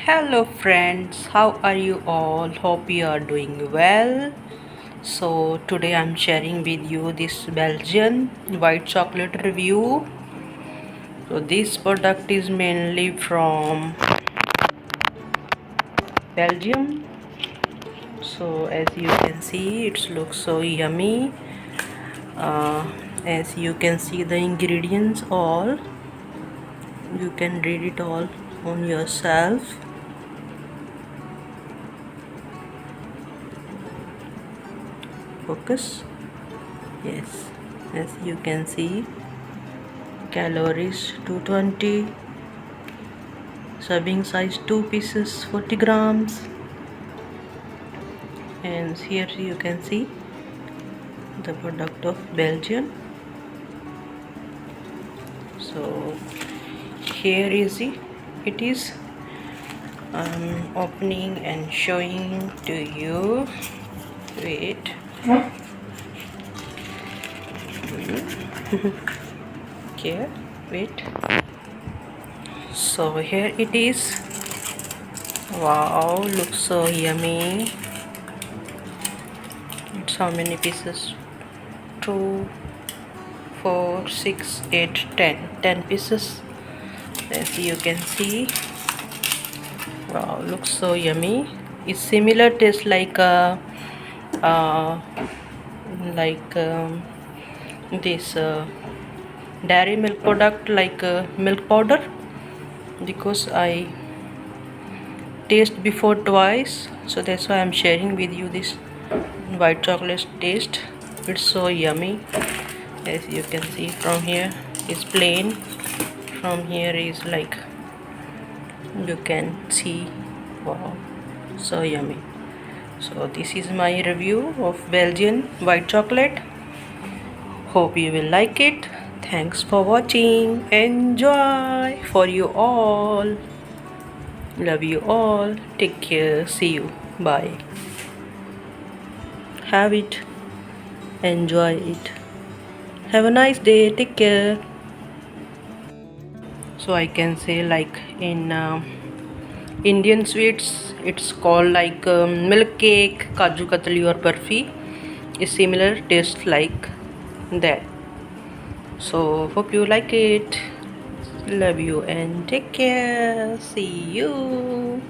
Hello friends, how are you all? Hope you are doing well. So today I'm sharing with you this Belgian white chocolate review. So this product is mainly from Belgium. So as you can see, it looks so yummy. Uh, as you can see the ingredients all, you can read it all on yourself. Focus. Yes, as you can see, calories 220, serving size 2 pieces 40 grams, and here you can see the product of Belgian. So here is it is opening and showing to you. Wait. Here, wait. So here it is. Wow, looks so yummy. It's how many pieces? 2, 4, 6, 8, 10. 10 pieces. As you can see. Wow, looks so yummy. It's similar taste like uh, like this dairy milk product, like milk powder, because I taste before twice, so that's why I'm sharing with you this white chocolate taste. It's so yummy. As you can see, from here is plain, from here is like, you can see. Wow, so yummy. So this is my review of Belgian white chocolate. Hope you will like it. Thanks for watching. Enjoy for you all. Love you all. Take care. See you. Bye. Have it. Enjoy it. Have a nice day. Take care. So I can say, like in Indian sweets, it's called like milk cake, kaju katli or barfi. Is similar taste like that. So hope you like it. Love you and take care. See you.